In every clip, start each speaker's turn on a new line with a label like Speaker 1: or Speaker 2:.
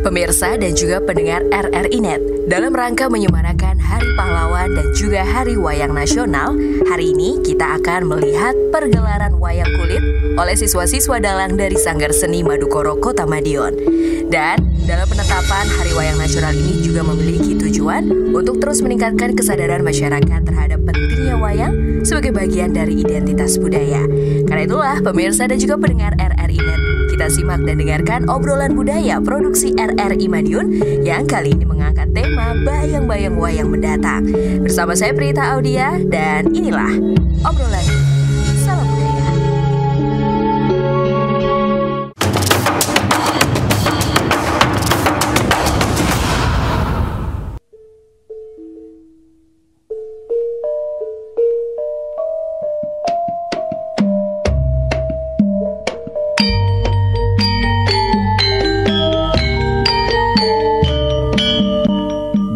Speaker 1: Pemirsa dan juga pendengar RRI Net, dalam rangka menyemarakan Hari Pahlawan dan juga Hari Wayang Nasional, hari ini kita akan melihat pergelaran wayang kulit oleh siswa-siswa dalang dari Sanggar Seni Madukoro Kota Madiun. Dan dalam penetapan Hari Wayang Nasional ini juga memiliki tujuan untuk terus meningkatkan kesadaran masyarakat terhadap pentingnya wayang sebagai bagian dari identitas budaya. Karena itulah pemirsa dan juga pendengar RRI Net, kita simak dan dengarkan obrolan budaya produksi RRI Madiun yang kali ini mengangkat tema bayang-bayang wayang mendatang. Bersama saya Prita Audia dan inilah obrolan. Salam budaya.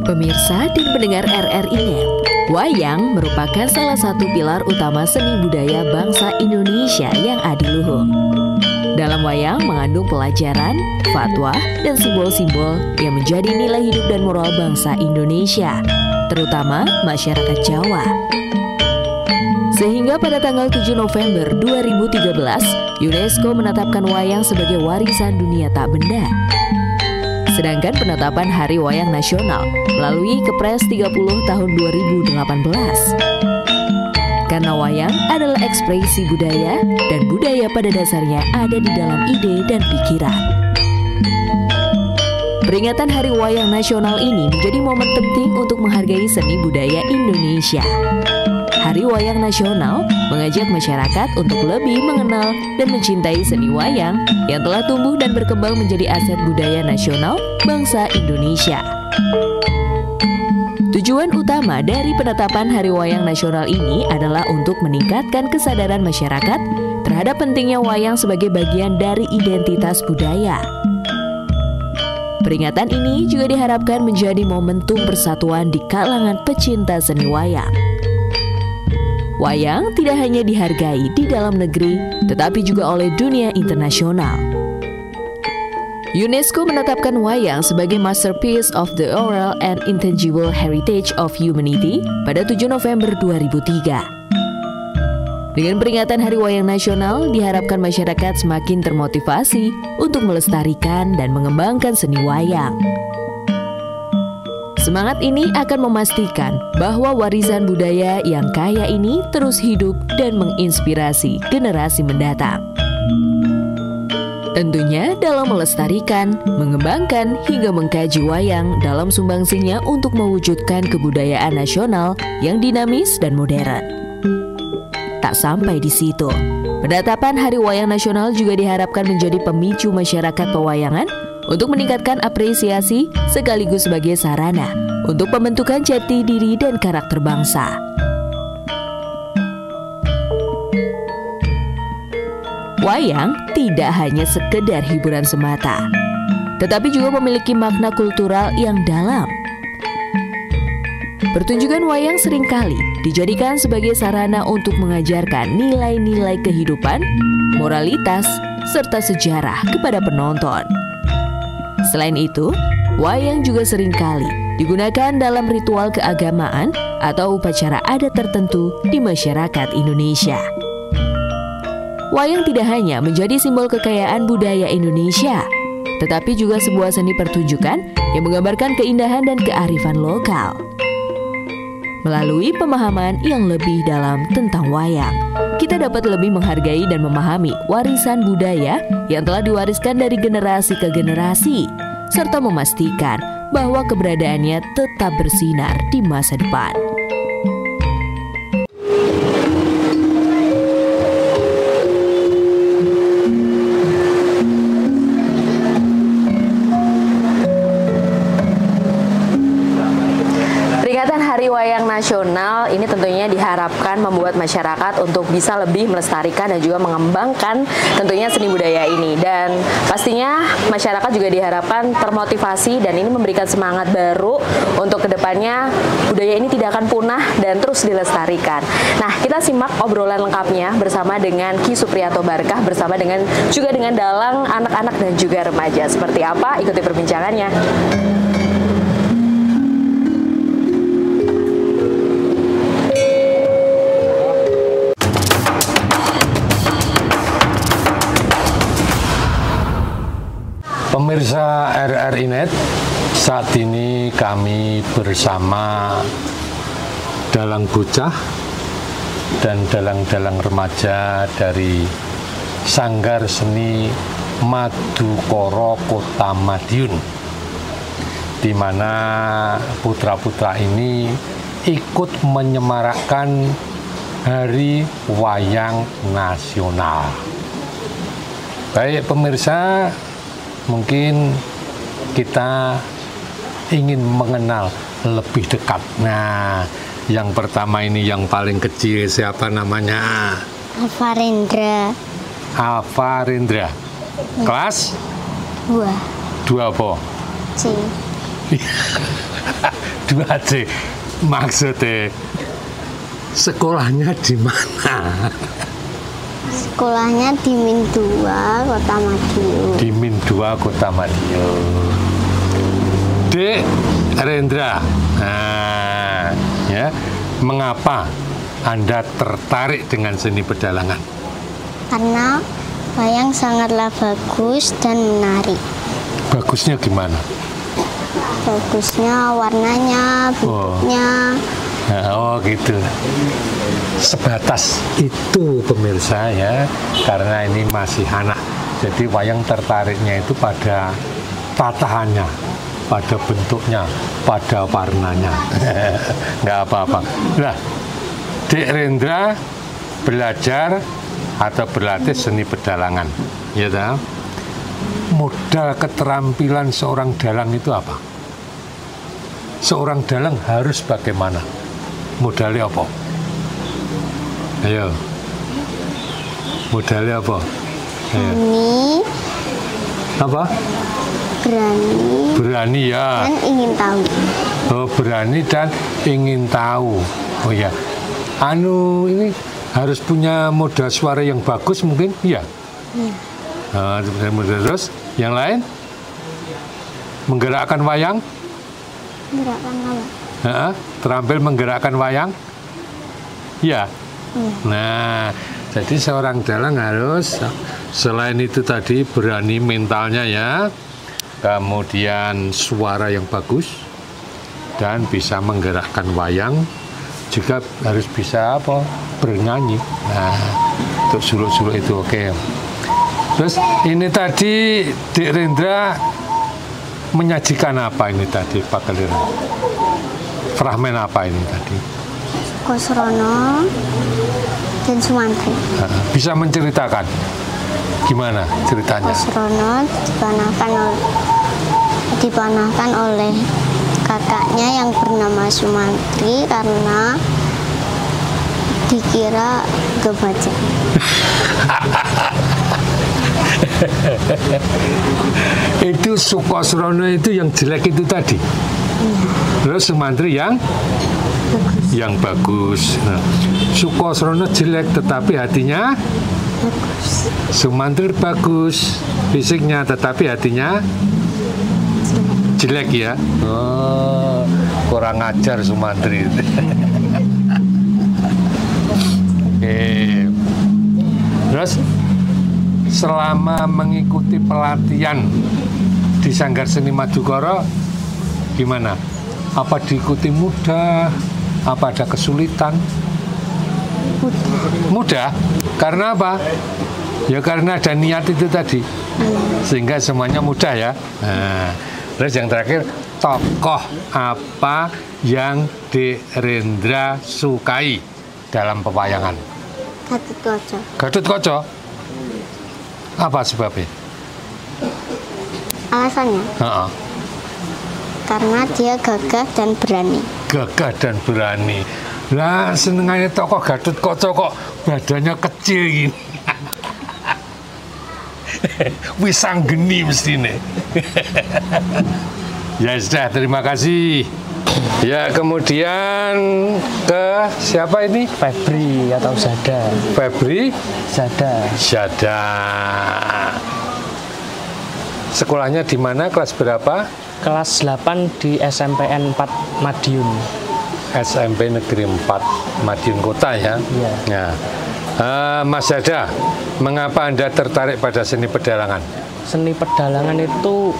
Speaker 1: Pemirsa dan pendengar RRI Net, wayang merupakan salah satu pilar utama seni budaya bangsa Indonesia yang adiluhung. Dalam wayang mengandung pelajaran, fatwa, dan simbol-simbol yang menjadi nilai hidup dan moral bangsa Indonesia, terutama masyarakat Jawa. Sehingga pada tanggal 7 November 2013, UNESCO menetapkan wayang sebagai warisan dunia tak benda. Sedangkan penetapan Hari Wayang Nasional melalui Kepres 30 tahun 2018. Karena wayang adalah ekspresi budaya dan budaya pada dasarnya ada di dalam ide dan pikiran. Peringatan Hari Wayang Nasional ini menjadi momen penting untuk menghargai seni budaya Indonesia. Hari Wayang Nasional mengajak masyarakat untuk lebih mengenal dan mencintai seni wayang yang telah tumbuh dan berkembang menjadi aset budaya nasional bangsa Indonesia. Tujuan utama dari penetapan Hari Wayang Nasional ini adalah untuk meningkatkan kesadaran masyarakat terhadap pentingnya wayang sebagai bagian dari identitas budaya. Peringatan ini juga diharapkan menjadi momentum persatuan di kalangan pecinta seni wayang. Wayang tidak hanya dihargai di dalam negeri, tetapi juga oleh dunia internasional. UNESCO menetapkan wayang sebagai Masterpiece of the Oral and Intangible Heritage of Humanity pada 7 November 2003. Dengan peringatan Hari Wayang Nasional, diharapkan masyarakat semakin termotivasi untuk melestarikan dan mengembangkan seni wayang. Semangat ini akan memastikan bahwa warisan budaya yang kaya ini terus hidup dan menginspirasi generasi mendatang. Tentunya dalam melestarikan, mengembangkan, hingga mengkaji wayang dalam sumbangsinya untuk mewujudkan kebudayaan nasional yang dinamis dan modern. Tak sampai di situ, penetapan Hari Wayang Nasional juga diharapkan menjadi pemicu masyarakat pewayangan untuk meningkatkan apresiasi sekaligus sebagai sarana untuk pembentukan jati diri dan karakter bangsa. Wayang tidak hanya sekedar hiburan semata, tetapi juga memiliki makna kultural yang dalam. Pertunjukan wayang seringkali dijadikan sebagai sarana untuk mengajarkan nilai-nilai kehidupan, moralitas, serta sejarah kepada penonton. Selain itu, wayang juga seringkali digunakan dalam ritual keagamaan atau upacara adat tertentu di masyarakat Indonesia. Wayang tidak hanya menjadi simbol kekayaan budaya Indonesia, tetapi juga sebuah seni pertunjukan yang menggambarkan keindahan dan kearifan lokal. Melalui pemahaman yang lebih dalam tentang wayang, kita dapat lebih menghargai dan memahami warisan budaya yang telah diwariskan dari generasi ke generasi, serta memastikan bahwa keberadaannya tetap bersinar di masa depan. nasional ini tentunya diharapkan membuat masyarakat untuk bisa lebih melestarikan dan juga mengembangkan tentunya seni budaya ini. Dan pastinya masyarakat juga diharapkan termotivasi dan ini memberikan semangat baru untuk kedepannya budaya ini tidak akan punah dan terus dilestarikan. Nah, kita simak obrolan lengkapnya bersama dengan Ki Supriyanto Barkah bersama juga dengan dalang anak-anak dan juga remaja. Seperti apa? Ikuti perbincangannya.
Speaker 2: Pemirsa RRiNet, saat ini kami bersama dalang bocah dan dalang-dalang remaja dari Sanggar Seni Madukara Kota Madiun, di mana putra-putra ini ikut menyemarakkan Hari Wayang Nasional. Baik pemirsa, mungkin kita ingin mengenal lebih dekat. Nah, yang pertama ini yang paling kecil siapa namanya?
Speaker 3: Alfa Rendra.
Speaker 2: Alfa Rendra. Kelas?
Speaker 3: 2.
Speaker 2: 2 apa?
Speaker 3: C.
Speaker 2: 2C. Maksudnya sekolahnya di mana?
Speaker 3: Sekolahnya di Min 2, Kota Madiun.
Speaker 2: Di Min 2, Kota Madiun. Dek Rendra. Nah, ya, mengapa Anda tertarik dengan seni pedalangan?
Speaker 3: Karena wayang sangatlah bagus dan menarik.
Speaker 2: Bagusnya gimana?
Speaker 3: Bagusnya warnanya, bentuknya.
Speaker 2: Oh gitu. Sebatas itu pemirsa ya, karena ini masih anak. Jadi wayang tertariknya itu pada tatahannya, pada bentuknya, pada warnanya. Nggak apa-apa. Nah, Dek Rendra belajar atau berlatih seni pedalangan, ya tak? Modal keterampilan seorang dalang itu apa? Seorang dalang harus bagaimana? Modalnya apa? Ayo. Modalnya apa?
Speaker 3: Berani.
Speaker 2: Apa?
Speaker 3: Berani.
Speaker 2: Berani ya.
Speaker 3: Dan ingin tahu.
Speaker 2: Oh, berani dan ingin tahu. Oh ya. Ini harus punya modal suara yang bagus mungkin? Iya. Terus yang lain? Menggerakkan wayang?
Speaker 3: Gerakan apa?
Speaker 2: Terampil menggerakkan wayang? Ya. Nah, jadi seorang dalang harus selain itu tadi berani mentalnya ya, kemudian suara yang bagus dan bisa menggerakkan wayang, juga harus bisa bernyanyi. Nah, untuk suluk-suluk itu oke. Terus ini tadi Dek Rendra menyajikan apa ini tadi Pak Kelira? Fragmen apa ini tadi?
Speaker 3: Kosrono dan Sumantri.
Speaker 2: Bisa menceritakan gimana ceritanya?
Speaker 3: Kosrono dipanahkan oleh kakaknya yang bernama Sumantri karena dikira kebaca.
Speaker 2: Itu Sukosrono itu yang jelek itu tadi. Terus Sumantri yang bagus. Nah, Sukosrono jelek tetapi hatinya bagus. Sumantri bagus fisiknya tetapi hatinya jelek ya. Oh, kurang ajar Sumantri. Oke. Terus selama mengikuti pelatihan di Sanggar Seni Madukara gimana? Apa diikuti mudah? Apa ada kesulitan? Mudah. Karena apa? Ya karena ada niat itu tadi. Sehingga semuanya mudah ya. Nah, terus yang terakhir, tokoh apa yang Dek Rendra sukai dalam pewayangan?
Speaker 3: Gatotkaca.
Speaker 2: Gatotkaca? Apa sebabnya?
Speaker 3: Alasannya?
Speaker 2: Karena
Speaker 3: dia gagah dan berani.
Speaker 2: Gagah dan berani. Lah senengannya tokoh Gatotkaca kok badannya kecil gini. Wis sanggeni mestine. Ya sudah, terima kasih. Ya, kemudian ke siapa ini?
Speaker 4: Febri atau Zada.
Speaker 2: Febri
Speaker 4: Zada.
Speaker 2: Zada. Sekolahnya di mana? Kelas berapa?
Speaker 4: Kelas 8 di SMPN 4 Madiun.
Speaker 2: SMP Negeri 4 Madiun Kota ya.
Speaker 4: Iya.
Speaker 2: Nah, Mas Zada, mengapa Anda tertarik pada seni pedalangan?
Speaker 4: Seni pedalangan itu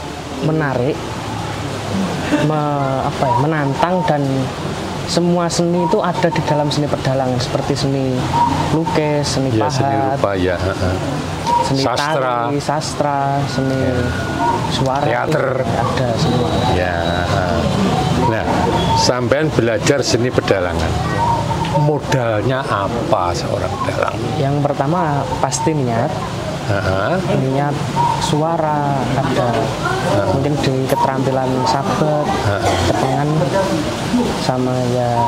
Speaker 4: menarik, menantang, dan semua seni itu ada di dalam seni pedalangan, seperti seni lukis, seni
Speaker 2: Ya,
Speaker 4: pahat,
Speaker 2: seni rupa ya.
Speaker 4: seni
Speaker 2: Sastra.
Speaker 4: tari, sastra, seni suara,
Speaker 2: Teater.
Speaker 4: itu ada semua.
Speaker 2: Ya. Nah, sampean belajar seni pedalangan. Modalnya apa seorang dalang?
Speaker 4: Yang pertama pasti niat, niat suara ada, mungkin di keterampilan sahabat, ketengan, sama ya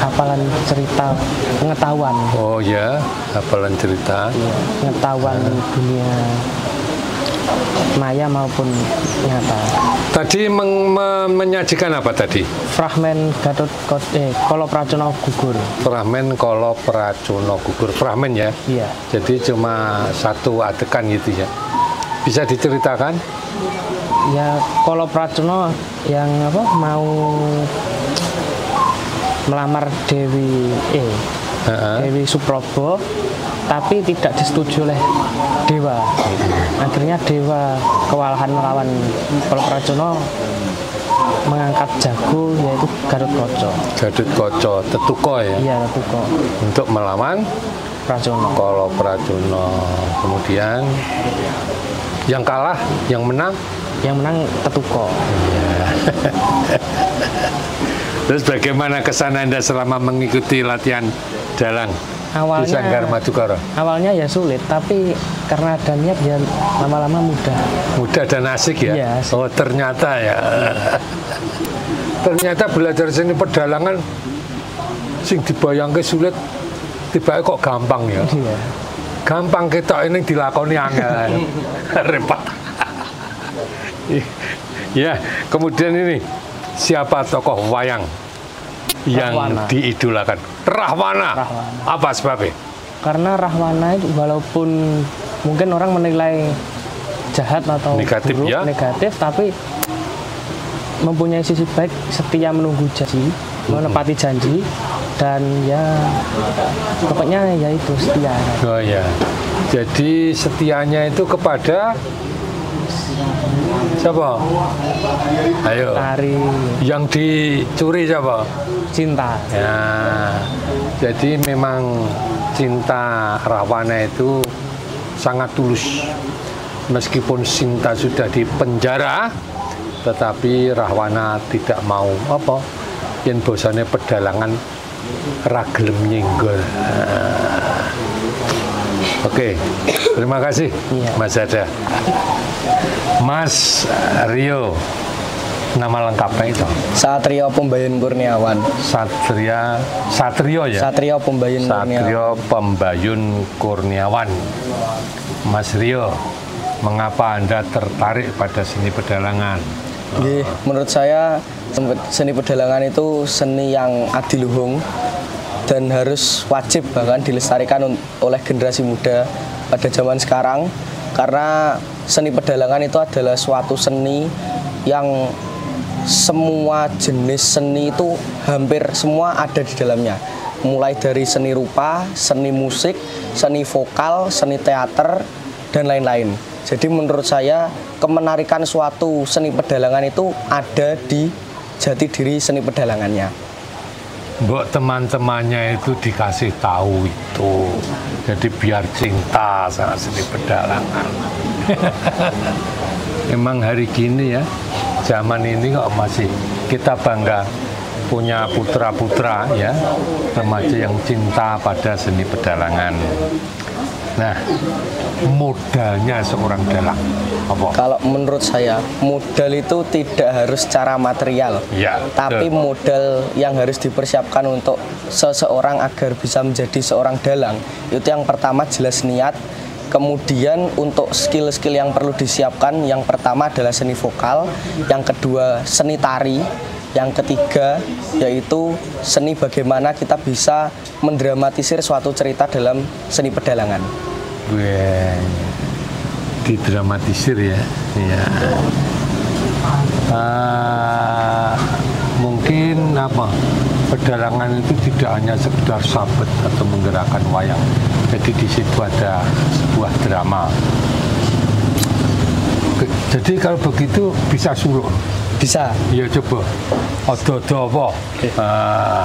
Speaker 4: hafalan cerita, pengetahuan.
Speaker 2: Oh ya, hafalan cerita.
Speaker 4: Ya, pengetahuan dunia maya maupun nyata.
Speaker 2: Tadi menyajikan apa tadi?
Speaker 4: Fragmen Kolo Pracono Gugur.
Speaker 2: Fragmen Kolo Pracono Gugur. Fragmen ya?
Speaker 4: Iya.
Speaker 2: Jadi cuma satu adegan gitu ya. Bisa diceritakan?
Speaker 4: Ya, Kolo Pracono yang mau melamar Dewi Dewi Suprobo, tapi tidak disetujui oleh Dewa. Akhirnya Dewa kewalahan melawan Kolo Pracono, mengangkat jago yaitu Gatotkaca.
Speaker 2: Gatotkaca Tetuko ya?
Speaker 4: Iya, Tetuko.
Speaker 2: Untuk melawan
Speaker 4: Pracono.
Speaker 2: Kolo Pracono. Kemudian yang kalah, yang menang?
Speaker 4: Yang menang Tetuko.
Speaker 2: Terus bagaimana kesan Anda selama mengikuti latihan dalang di Sanggar Madukara?
Speaker 4: Awalnya ya sulit, tapi karena ada niat ya lama-lama mudah.
Speaker 2: Mudah dan asik ya?
Speaker 4: Iya, asik.
Speaker 2: Oh ternyata ya. Ternyata belajar seni pedalangan sing dibayangke sulit, tiba kok gampang ya.
Speaker 4: Iya.
Speaker 2: Gampang ketok ini dilakoni angel. Repot. Ya, kemudian ini siapa tokoh wayang yang
Speaker 4: Rahwana.
Speaker 2: diidolakan? Rahwana. Apa sebabnya?
Speaker 4: Karena Rahwana itu walaupun mungkin orang menilai jahat atau
Speaker 2: Negatif,
Speaker 4: buruk,
Speaker 2: ya.
Speaker 4: negatif, tapi mempunyai sisi baik, setia menunggu janji, menepati janji, dan ya pokoknya ya itu setia.
Speaker 2: Oh ya. Jadi setianya itu kepada siapa? Ayo.
Speaker 4: Tari
Speaker 2: Yang dicuri siapa?
Speaker 4: cinta.
Speaker 2: Ya. Jadi memang cinta Rahwana itu sangat tulus. Meskipun Sinta sudah di penjara, tetapi Rahwana tidak mau yen bosane pedalangan ragelem nyenggol. Oke, terima kasih
Speaker 4: Iya.
Speaker 2: Mas Zada. Mas Rio, nama lengkapnya itu?
Speaker 5: Satrio Pembayun Kurniawan.
Speaker 2: Satrio ya?
Speaker 5: Satrio Pembayun Kurniawan.
Speaker 2: Satrio Pembayun Kurniawan. Mas Rio, mengapa Anda tertarik pada seni pedalangan?
Speaker 5: Nggih, menurut saya seni pedalangan itu seni yang adiluhung dan harus wajib bahkan dilestarikan oleh generasi muda pada zaman sekarang, karena seni pedalangan itu adalah suatu seni yang semua jenis seni itu hampir semua ada di dalamnya, mulai dari seni rupa, seni musik, seni vokal, seni teater, dan lain-lain. Jadi menurut saya kemenarikan suatu seni pedalangan itu ada di jati diri seni pedalangannya.
Speaker 2: Mbok teman-temannya itu dikasih tahu itu, jadi biar cinta sama seni pedalangan. Emang hari gini ya, zaman ini kok masih kita bangga punya putra-putra ya, remaja yang cinta pada seni pedalangan. Nah, modalnya seorang dalang Apa?
Speaker 5: Kalau menurut saya modal itu tidak harus secara material,
Speaker 2: Ya,
Speaker 5: tapi
Speaker 2: betul.
Speaker 5: modal yang harus dipersiapkan untuk seseorang agar bisa menjadi seorang dalang itu yang pertama jelas niat. Kemudian untuk skill-skill yang perlu disiapkan, yang pertama adalah seni vokal, yang kedua seni tari, yang ketiga yaitu seni bagaimana kita bisa mendramatisir suatu cerita dalam seni pedalangan.
Speaker 2: Wah, didramatisir ya. Ya. Mungkin apa? Pedalangan itu tidak hanya sekedar sabet atau menggerakkan wayang. Jadi di situ ada sebuah drama. Jadi kalau begitu bisa suluk.
Speaker 5: Bisa.
Speaker 2: Ya coba. Odo-odo apa?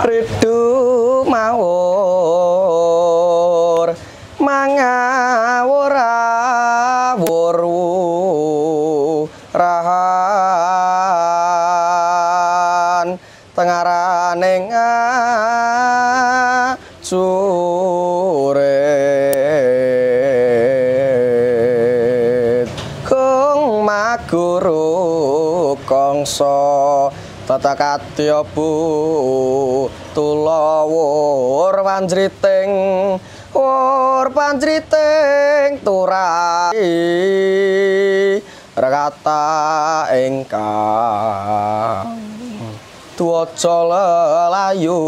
Speaker 5: Redu mawur mangawur rahan tengaraning acurit kung maguru kongso tata katya bu tulawur panjriting turai rekata ingkang tuwaca lelayu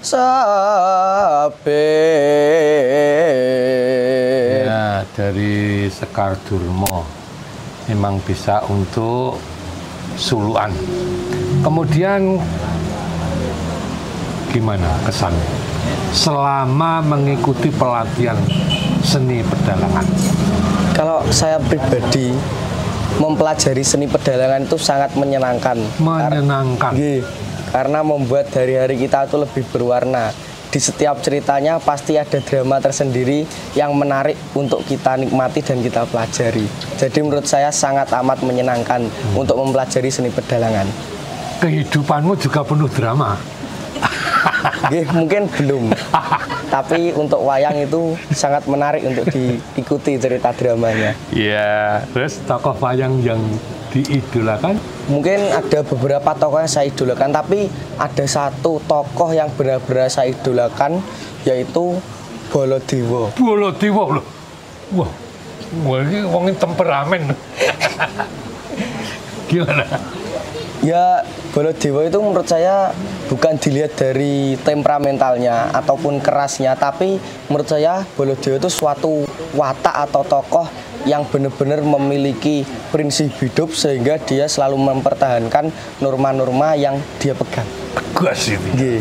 Speaker 5: sabit.
Speaker 2: Ya, dari Sekar Durma memang bisa untuk suluan. Kemudian gimana kesannya selama mengikuti pelatihan seni pedalangan?
Speaker 5: Kalau saya pribadi mempelajari seni pedalangan itu sangat menyenangkan.
Speaker 2: Menyenangkan.
Speaker 5: Karena membuat hari-hari kita itu lebih berwarna. Di setiap ceritanya pasti ada drama tersendiri yang menarik untuk kita nikmati dan kita pelajari. Jadi menurut saya sangat amat menyenangkan untuk mempelajari seni pedalangan.
Speaker 2: Kehidupanmu juga penuh drama.
Speaker 5: Mungkin belum. Tapi untuk wayang itu sangat menarik untuk diikuti cerita dramanya.
Speaker 2: Ya, terus tokoh wayang yang diidolakan?
Speaker 5: Mungkin ada beberapa tokoh yang saya idolakan, tapi ada satu tokoh yang benar-benar saya idolakan, yaitu Baladewa.
Speaker 2: Baladewa loh. Wah, ini wong temperamen. Gimana?
Speaker 5: Ya, Baladewa itu menurut saya bukan dilihat dari temperamentalnya ataupun kerasnya, tapi menurut saya Baladewa itu suatu watak atau tokoh yang benar-benar memiliki prinsip hidup sehingga dia selalu mempertahankan norma-norma yang dia pegang.
Speaker 2: Tegas itu.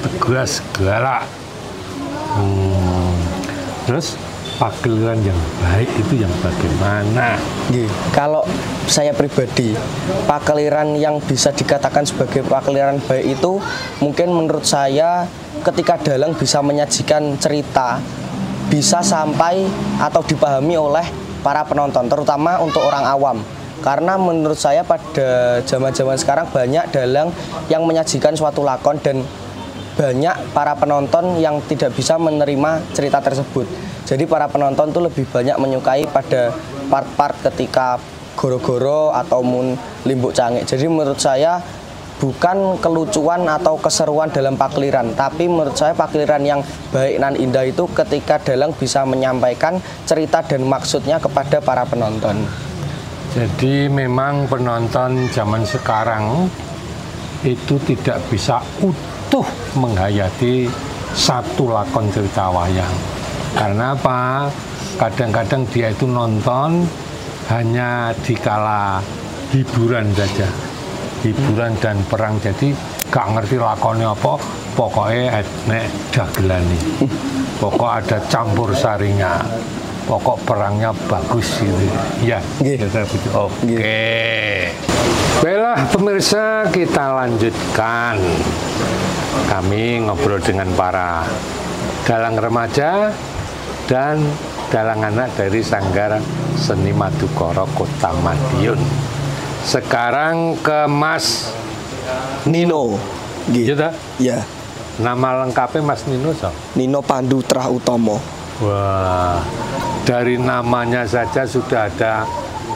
Speaker 2: Tegas, galak. Terus pakliran yang baik itu yang bagaimana?
Speaker 5: Kalau saya pribadi, pakliran yang bisa dikatakan sebagai pakliran baik itu mungkin menurut saya ketika dalang bisa menyajikan cerita bisa sampai atau dipahami oleh para penonton, terutama untuk orang awam. Karena menurut saya pada zaman-zaman sekarang banyak dalang yang menyajikan suatu lakon dan banyak para penonton yang tidak bisa menerima cerita tersebut. Jadi para penonton tuh lebih banyak menyukai pada part-part ketika goro-goro atau limbuk cangik. Jadi menurut saya bukan kelucuan atau keseruan dalam pakliran, tapi menurut saya pakliran yang baik dan indah itu ketika dalang bisa menyampaikan cerita dan maksudnya kepada para penonton.
Speaker 2: Jadi memang penonton zaman sekarang itu tidak bisa utuh menghayati satu lakon cerita wayang. Karena apa? Kadang-kadang dia itu nonton hanya dikala hiburan saja. Hiburan dan perang, jadi gak ngerti lakonnya apa, pokoknya nek dagelani, pokok ada campur sarinya, pokok perangnya bagus gitu ya. Oke. Baiklah pemirsa, kita lanjutkan kami ngobrol dengan para dalang remaja dan dalang anak dari Sanggar Seni Madukara Kota Madiun. Sekarang ke Mas
Speaker 5: Nino.
Speaker 2: Gitu?
Speaker 5: Ya.
Speaker 2: Nama lengkapnya Mas Nino so?
Speaker 5: Nino Pandu Trah Utomo.
Speaker 2: Wah, Dari namanya saja sudah ada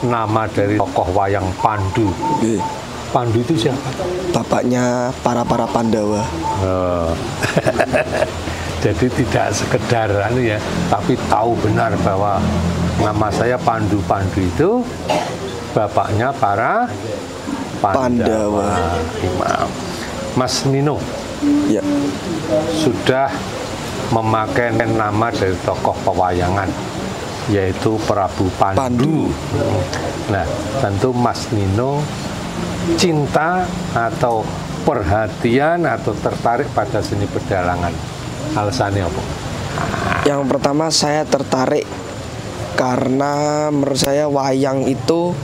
Speaker 2: nama dari tokoh wayang Pandu.
Speaker 6: Nggih.
Speaker 2: Pandu itu siapa?
Speaker 6: Bapaknya para Pandawa.
Speaker 2: Oh. Jadi tidak sekedar ya, tapi tahu benar bahwa nama saya Pandu. Pandu itu bapaknya para Pandawa. Imam. Mas Nino.
Speaker 6: Ya.
Speaker 2: Sudah memakai nama dari tokoh pewayangan, yaitu Prabu Pandu. Nah, tentu Mas Nino cinta atau perhatian atau tertarik pada seni pedalangan. Alasannya apa?
Speaker 6: Yang pertama saya tertarik karena menurut saya wayang itu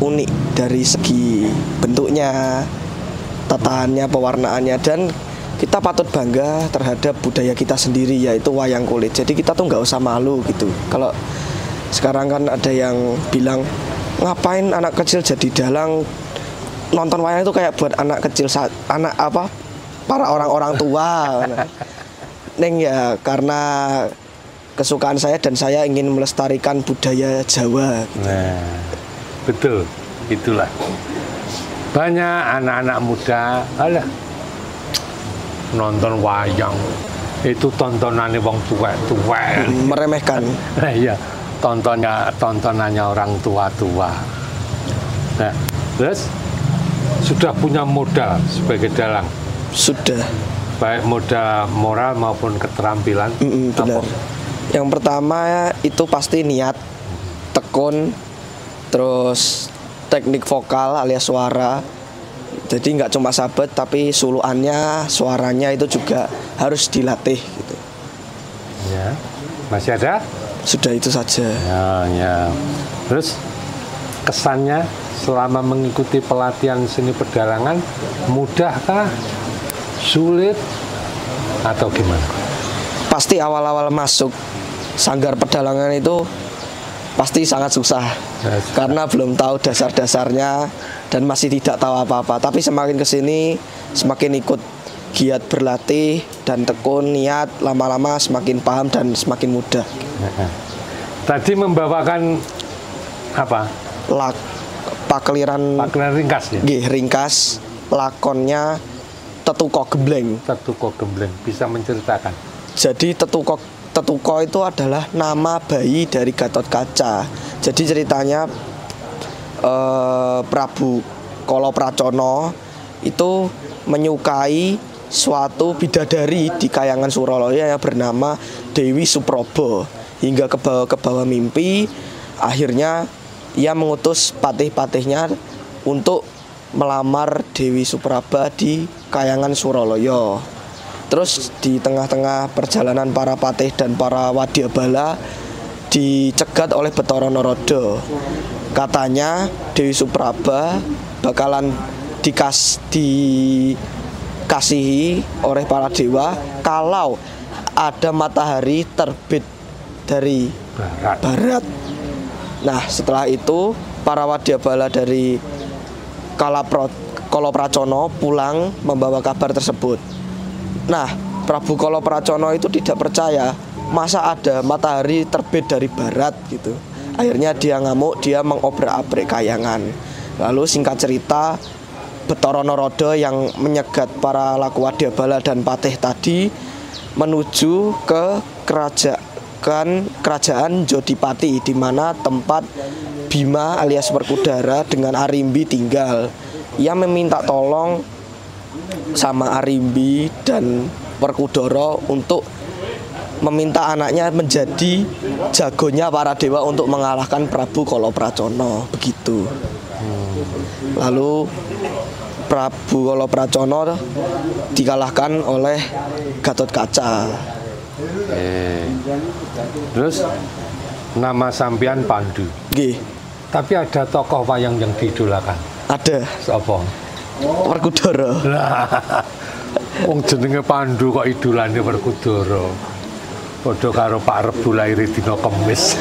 Speaker 6: unik dari segi bentuknya, tataannya, pewarnaannya, dan kita patut bangga terhadap budaya kita sendiri, yaitu wayang kulit. Jadi kita tuh nggak usah malu gitu. Kalau sekarang kan ada yang bilang, ngapain anak kecil jadi dalang, nonton wayang itu kayak buat anak kecil, anak apa, para orang-orang tua. Neng ya, karena kesukaan saya dan saya ingin melestarikan budaya Jawa.
Speaker 2: Nah, betul, itulah. Banyak anak-anak muda, alah, nonton wayang itu tontonannya wong tua-tua,
Speaker 6: meremehkan.
Speaker 2: Iya, tontonannya orang tua-tua. Nah, terus sudah punya modal sebagai dalang.
Speaker 6: Sudah.
Speaker 2: Baik modal moral maupun keterampilan.
Speaker 6: Benar. Yang pertama itu pasti niat, tekun, terus teknik vokal alias suara. Jadi nggak cuma sabet, tapi suluannya, suaranya itu juga harus dilatih gitu.
Speaker 2: Ya, masih ada?
Speaker 6: Sudah itu saja.
Speaker 2: Ya. Terus kesannya selama mengikuti pelatihan seni pedalangan, mudahkah, sulit, atau gimana?
Speaker 6: Pasti awal-awal masuk sanggar pedalangan itu pasti sangat susah. Karena belum tahu dasar-dasarnya dan masih tidak tahu apa-apa. Tapi semakin kesini, semakin ikut giat berlatih dan tekun niat, lama-lama semakin paham dan semakin mudah.
Speaker 2: Tadi membawakan apa?
Speaker 6: Pakeliran
Speaker 2: ringkas ya?
Speaker 6: Nggih, ringkas. Lakonnya Tetuko Gembleng.
Speaker 2: Tetuko Gembleng, bisa menceritakan?
Speaker 6: Jadi Tetuko itu adalah nama bayi dari Gatotkaca. Jadi ceritanya Prabu Kalapracono itu menyukai suatu bidadari di Kayangan Suralaya yang bernama Dewi Suprobo. Hingga ke bawah mimpi, akhirnya ia mengutus patih-patihnya untuk melamar Dewi Supraba di Kayangan Suralaya. Terus di tengah-tengah perjalanan para patih dan para wadyabala dicegat oleh Bathara Narada. Katanya Dewi Supraba bakalan dikasihi oleh para dewa kalau ada matahari terbit dari barat. Nah, setelah itu para wadyabala dari Kalapracono pulang membawa kabar tersebut. Nah, Prabu Kalapracono itu tidak percaya, masa ada matahari terbit dari barat gitu. Akhirnya dia ngamuk, dia mengobrak-abrik Kayangan. Lalu singkat cerita, Bathara Narada yang menyegat para laku wadyabala dan patih tadi menuju ke kerajaan Jodipati, di mana tempat Bima alias Werkudara dengan Arimbi tinggal. Ia meminta tolong sama Arimbi dan Werkudara untuk meminta anaknya menjadi jagonya para dewa untuk mengalahkan Prabu Kalapracono, begitu. Lalu Prabu Kalapracono dikalahkan oleh Gatotkaca.
Speaker 2: Terus nama sampean Pandu.
Speaker 6: Nggih.
Speaker 2: Tapi ada tokoh wayang yang diidolakan.
Speaker 6: Ada.
Speaker 2: Sapa?
Speaker 6: Werkudara.
Speaker 2: Wong jenenge Pandu kok idolane Werkudara. Padha karo Pak Rebu lair dina Kemis.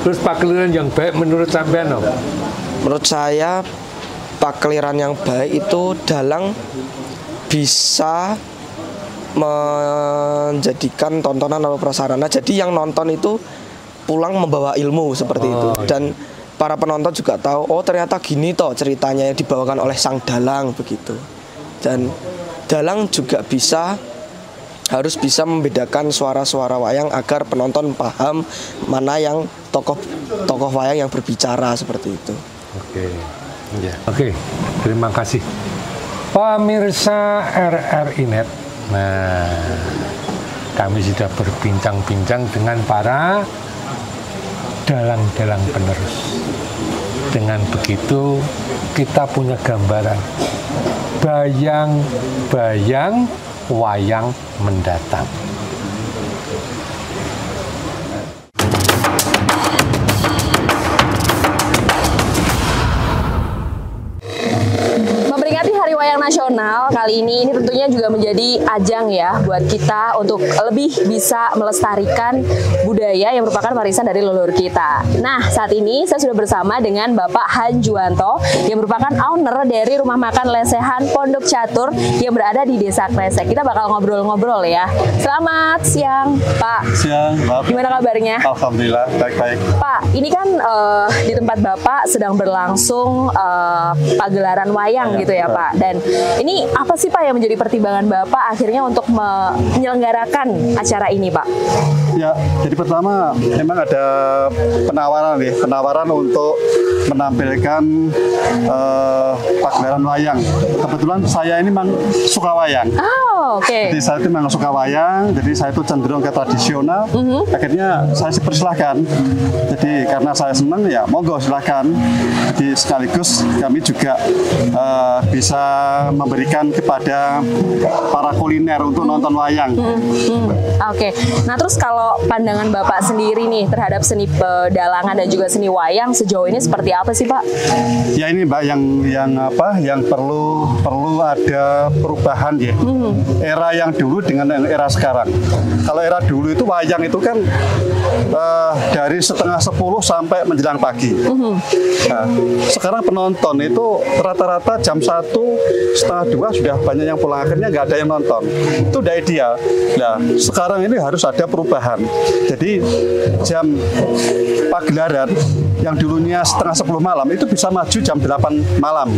Speaker 2: Terus pakeliran yang baik menurut sampean apa?
Speaker 6: Menurut saya pakeliran yang baik itu dalang bisa menjadikan tontonan atau prasarana. Jadi yang nonton itu pulang membawa ilmu seperti itu. Dan para penonton juga tahu, oh ternyata gini toh ceritanya yang dibawakan oleh sang dalang begitu. Dan dalang juga harus bisa membedakan suara-suara wayang agar penonton paham mana yang tokoh wayang yang berbicara seperti itu.
Speaker 2: Oke, terima kasih pemirsa RRI Net. Nah, kami sudah berbincang-bincang dengan para dalang-dalang penerus. Dengan begitu kita punya gambaran bayang-bayang wayang mendatang.
Speaker 1: Memperingati Hari Wayang Nasional kali ini tentunya juga menjadi ajang ya buat kita untuk lebih bisa melestarikan budaya yang merupakan warisan dari leluhur kita. Nah, saat ini saya sudah bersama dengan Bapak Han Juwanto yang merupakan owner dari Rumah Makan Lesehan Pondok Catur yang berada di Desa Kresek. Kita bakal ngobrol-ngobrol ya. Selamat siang, Pak.
Speaker 7: Siang, Mbak.
Speaker 1: Gimana kabarnya?
Speaker 7: Alhamdulillah, baik-baik.
Speaker 1: Pak, ini kan di tempat Bapak sedang berlangsung pagelaran wayang gitu ya Pak. Dan ini apa sih Pak yang menjadi pertimbangan Bapak akhirnya untuk menyelenggarakan acara ini Pak?
Speaker 7: Ya, jadi pertama memang ada penawaran untuk menampilkan pagelaran wayang. Kebetulan saya ini memang suka wayang.
Speaker 1: Oh, oke.
Speaker 7: Jadi saya itu memang suka wayang, jadi saya itu cenderung ke tradisional. Akhirnya saya persilahkan. Jadi karena saya senang ya monggo silahkan. Jadi sekaligus kami juga bisa memberikan kepada para kuliner untuk nonton wayang.
Speaker 1: Oke. Nah terus kalau pandangan Bapak sendiri nih terhadap seni pedalangan dan juga seni wayang sejauh ini seperti apa sih Pak?
Speaker 7: Ya ini Mbak yang perlu ada perubahan ya. Era yang dulu dengan yang era sekarang. Kalau era dulu itu wayang itu kan dari 9:30 sampai menjelang pagi. Nah, sekarang penonton itu rata-rata jam 1:30 sudah banyak yang pulang, akhirnya nggak ada yang nonton. Itu udah ideal. Nah, sekarang ini harus ada perubahan. Jadi jam pagelaran yang dulunya 9:30 malam itu bisa maju jam 8 malam.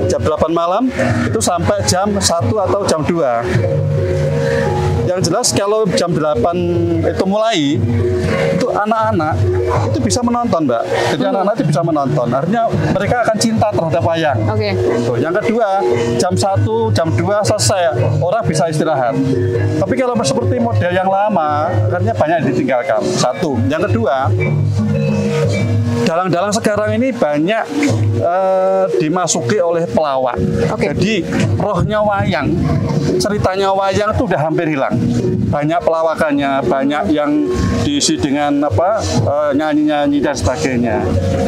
Speaker 7: Jam 8 malam itu sampai jam 1 atau jam 2. Yang jelas kalau jam 8 itu mulai, itu anak-anak itu bisa menonton Mbak. Jadi anak-anak itu bisa menonton. Artinya mereka akan cinta terhadap wayang.
Speaker 1: Oke.
Speaker 7: Yang kedua, jam 1, jam 2 selesai, orang bisa istirahat. Tapi kalau seperti model yang lama, akhirnya banyak yang ditinggalkan. Satu. Yang kedua, dalang-dalang sekarang ini banyak dimasuki oleh pelawak. Jadi rohnya wayang, ceritanya wayang itu udah hampir hilang. Banyak pelawakannya, banyak yang diisi dengan nyanyi-nyanyi dan sebagainya.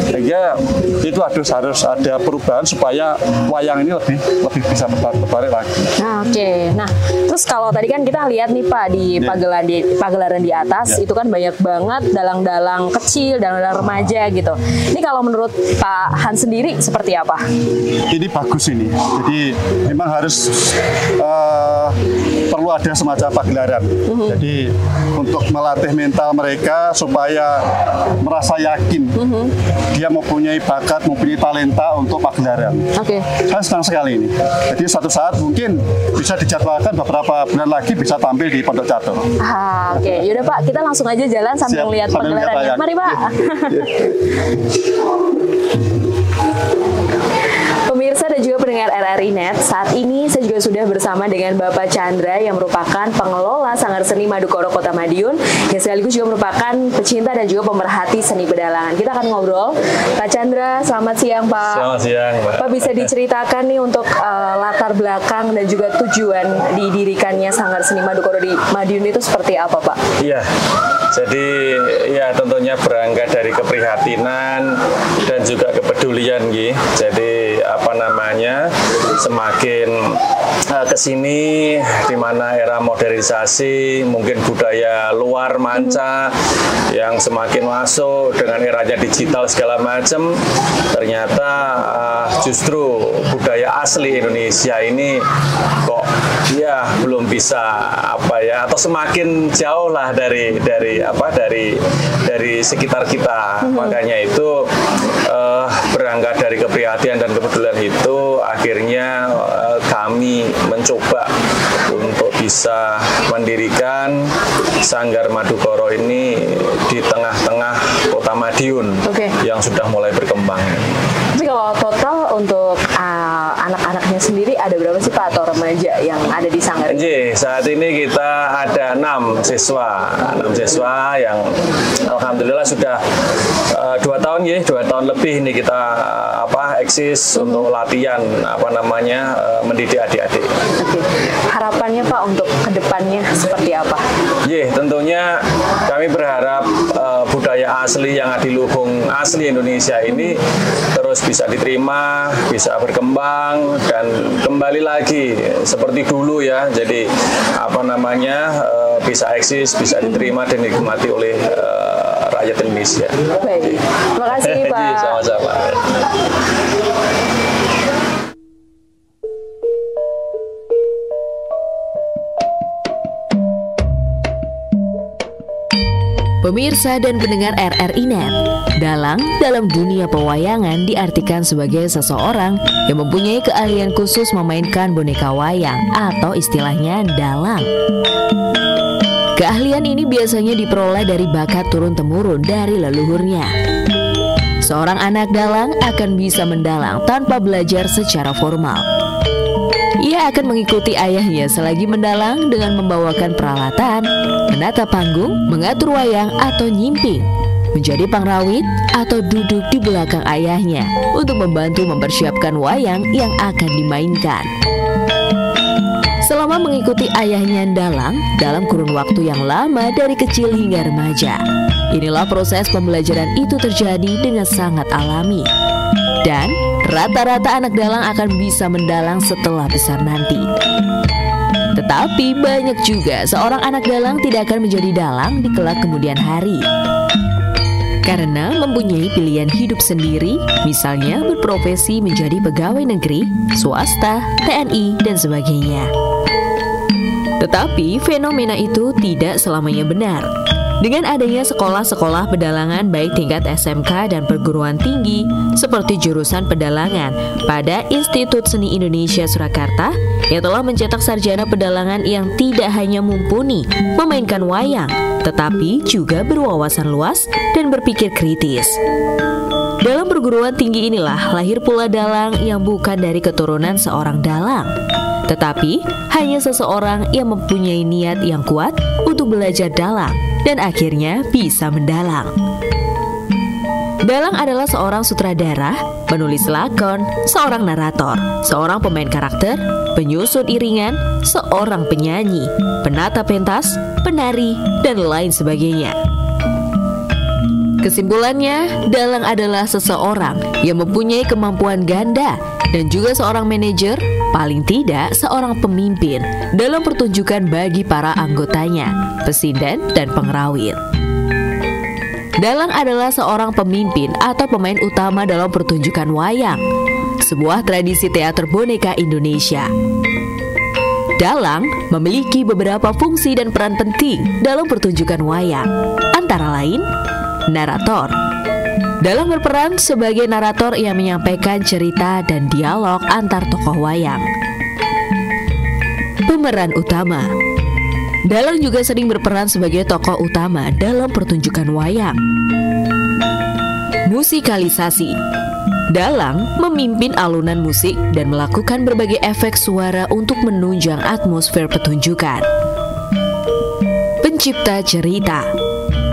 Speaker 7: Sehingga itu harus ada perubahan supaya wayang ini lebih bisa bertarik lagi.
Speaker 1: Nah, oke. Nah, terus kalau tadi kan kita lihat nih Pak di pagelaran di atas itu kan banyak banget dalang-dalang kecil, dalang-dalang remaja gitu. Ini kalau menurut Pak Han sendiri seperti apa?
Speaker 7: Ini bagus ini. Jadi memang harus perlu ada semacam pagelaran. Jadi untuk melatih mental mereka supaya merasa yakin dia mempunyai bakat, mempunyai talenta untuk pagelaran. Saya senang sekali ini. Jadi suatu saat mungkin bisa dijadwalkan beberapa bulan lagi bisa tampil di Pondok Catur.
Speaker 1: Oke. Yaudah Pak, kita langsung aja jalan sambil lihat pagelarannya. Mari Pak. Pemirsa dan juga pendengar RRI Net, saat ini saya juga sudah bersama dengan Bapak Chandra yang merupakan pengelola Sanggar Seni Madukoro Kota Madiun yang sekaligus juga merupakan pecinta dan juga pemerhati seni pedalangan. Kita akan ngobrol. Pak Chandra, selamat siang Pak.
Speaker 8: Selamat siang Pak.
Speaker 1: Pak bisa diceritakan nih untuk latar belakang dan juga tujuan didirikannya Sanggar Seni Madukoro di Madiun itu seperti apa Pak?
Speaker 8: Iya. Jadi ya tentunya berangkat dari keprihatinan dan juga kepedulian gitu. Jadi semakin kesini, di mana era modernisasi, mungkin budaya luar manca yang semakin masuk dengan eranya digital segala macam, ternyata justru budaya asli Indonesia ini kok ya belum bisa atau semakin jauh lah dari sekitar kita. Makanya itu berangkat dari keprihatinan dan kepedulian itu, akhirnya kami mencoba untuk bisa mendirikan Sanggar Madukoro ini di tengah-tengah Kota Madiun yang sudah mulai berkembang.
Speaker 1: Tapi kalau total untuk anak-anaknya sendiri ada berapa sih Pak, atau remaja yang ada di Sanggar ini?
Speaker 8: Saat ini kita ada 6 siswa yang alhamdulillah sudah 2 tahun lebih ini kita eksis untuk latihan mendidik adik-adik.
Speaker 1: Harapannya Pak untuk kedepannya seperti apa?
Speaker 8: Tentunya kami berharap budaya asli yang adiluhung asli Indonesia ini terus bisa diterima, bisa berkembang dan kembali lagi seperti dulu ya. Jadi bisa eksis, bisa diterima dan dinikmati oleh rakyat Indonesia.
Speaker 1: Baik, terima kasih Pak.
Speaker 8: Sama-sama.
Speaker 1: Pemirsa dan pendengar RRI.net, dalang dalam dunia pewayangan diartikan sebagai seseorang yang mempunyai keahlian khusus memainkan boneka wayang atau istilahnya dalang. Keahlian ini biasanya diperoleh dari bakat turun-temurun dari leluhurnya. Seorang anak dalang akan bisa mendalang tanpa belajar secara formal. Ia akan mengikuti ayahnya selagi mendalang dengan membawakan peralatan, menata panggung, mengatur wayang atau nyimping, menjadi pangrawit atau duduk di belakang ayahnya untuk membantu mempersiapkan wayang yang akan dimainkan. Selama mengikuti ayahnya dalang dalam kurun waktu yang lama dari kecil hingga remaja, inilah proses pembelajaran itu terjadi dengan sangat alami. Dan rata-rata anak dalang akan bisa mendalang setelah besar nanti. Tetapi banyak juga seorang anak dalang tidak akan menjadi dalang di kelak kemudian hari, karena mempunyai pilihan hidup sendiri, misalnya berprofesi menjadi pegawai negeri, swasta, TNI, dan sebagainya. Tetapi fenomena itu tidak selamanya benar. Dengan adanya sekolah-sekolah pedalangan baik tingkat SMK dan perguruan tinggi seperti jurusan pedalangan pada Institut Seni Indonesia Surakarta yang telah mencetak sarjana pedalangan yang tidak hanya mumpuni memainkan wayang, tetapi juga berwawasan luas dan berpikir kritis. Dalam perguruan tinggi inilah lahir pula dalang yang bukan dari keturunan seorang dalang, tetapi hanya seseorang yang mempunyai niat yang kuat untuk belajar dalang dan akhirnya bisa mendalang. Dalang adalah seorang sutradara, penulis lakon, seorang narator, seorang pemain karakter, penyusun iringan, seorang penyanyi, penata pentas, penari, dan lain sebagainya. Kesimpulannya, dalang adalah seseorang yang mempunyai kemampuan ganda dan juga seorang manajer, paling tidak seorang pemimpin dalam pertunjukan bagi para anggotanya, pesinden dan pengrawit. Dalang adalah seorang pemimpin atau pemain utama dalam pertunjukan wayang, sebuah tradisi teater boneka Indonesia. Dalang memiliki beberapa fungsi dan peran penting dalam pertunjukan wayang, antara lain narator. Dalang berperan sebagai narator yang menyampaikan cerita dan dialog antar tokoh wayang. Pemeran utama. Dalang juga sering berperan sebagai tokoh utama dalam pertunjukan wayang. Musikalisasi. Dalang memimpin alunan musik dan melakukan berbagai efek suara untuk menunjang atmosfer pertunjukan. Pencipta cerita.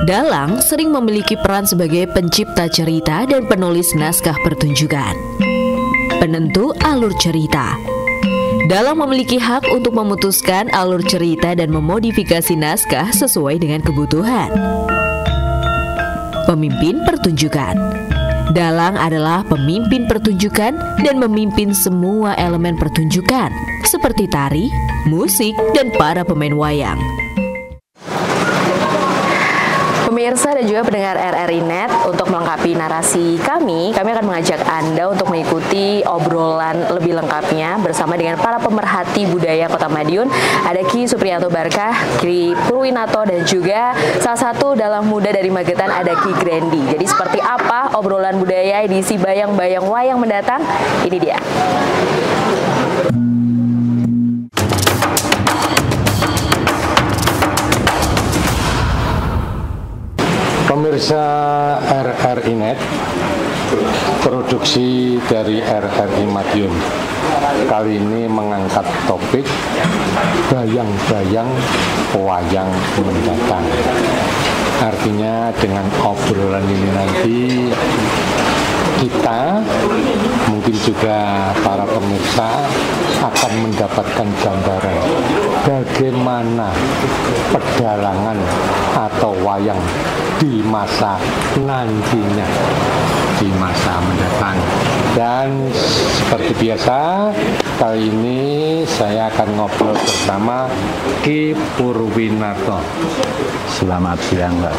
Speaker 1: Dalang sering memiliki peran sebagai pencipta cerita dan penulis naskah pertunjukan. Penentu alur cerita. Dalang memiliki hak untuk memutuskan alur cerita dan memodifikasi naskah sesuai dengan kebutuhan. Pemimpin pertunjukan. Dalang adalah pemimpin pertunjukan dan memimpin semua elemen pertunjukan seperti tari, musik, dan para pemain wayang. Pemirsa dan juga pendengar RRI.net, untuk melengkapi narasi kami akan mengajak Anda untuk mengikuti obrolan lebih lengkapnya bersama dengan para pemerhati budaya Kota Madiun. Ada Ki Supriyanto Barkah, Ki Purwinato, dan juga salah satu dalang muda dari Magetan ada Ki Grendi. Jadi seperti apa obrolan budaya edisi Bayang-Bayang Wayang mendatang? Ini dia.
Speaker 2: Pemirsa RRI.net, produksi dari RRI Madiun kali ini mengangkat topik bayang-bayang wayang mendatang. Artinya dengan obrolan ini nanti kita, mungkin juga para pemirsa akan mendapatkan gambaran bagaimana pedalangan atau wayang di masa nantinya, di masa mendatang. Dan seperti biasa, kali ini saya akan ngobrol bersama Ki Purwinato.
Speaker 9: Selamat siang, Mbak.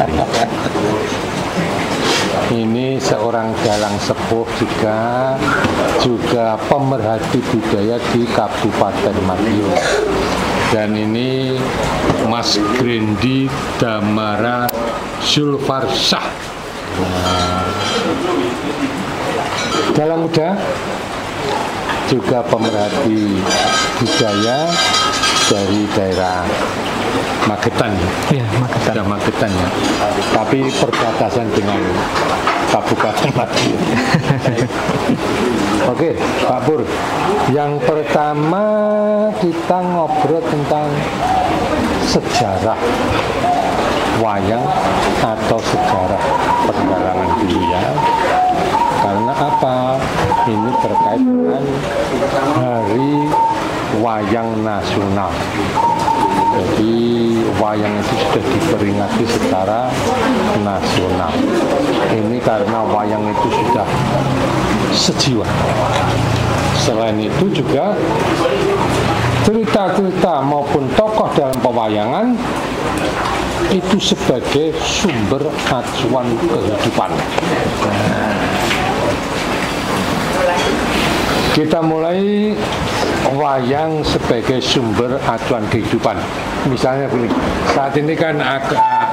Speaker 2: Ini seorang dalang sepuh juga pemerhati budaya di Kabupaten Madiun. Dan ini Mas Grendi Damara Zulfarsah. Dalang muda, juga pemerhati budaya dari daerah Magetan.
Speaker 4: Iya, Magetan.
Speaker 2: Magetan ya. Tapi perbatasan dengan Kabupaten Madiun. Oke, Pak Pur. Yang pertama kita ngobrol tentang sejarah wayang atau sejarah perdalangan dulu ya. Karena apa? Ini terkait dengan Hari Wayang Nasional. Jadi wayang itu sudah diperingati secara nasional. Ini karena wayang itu sudah sejiwa. Selain itu juga cerita-cerita maupun tokoh dalam pewayangan itu sebagai sumber acuan kehidupan. Kita mulai wayang sebagai sumber acuan kehidupan. Misalnya begini, saat ini kan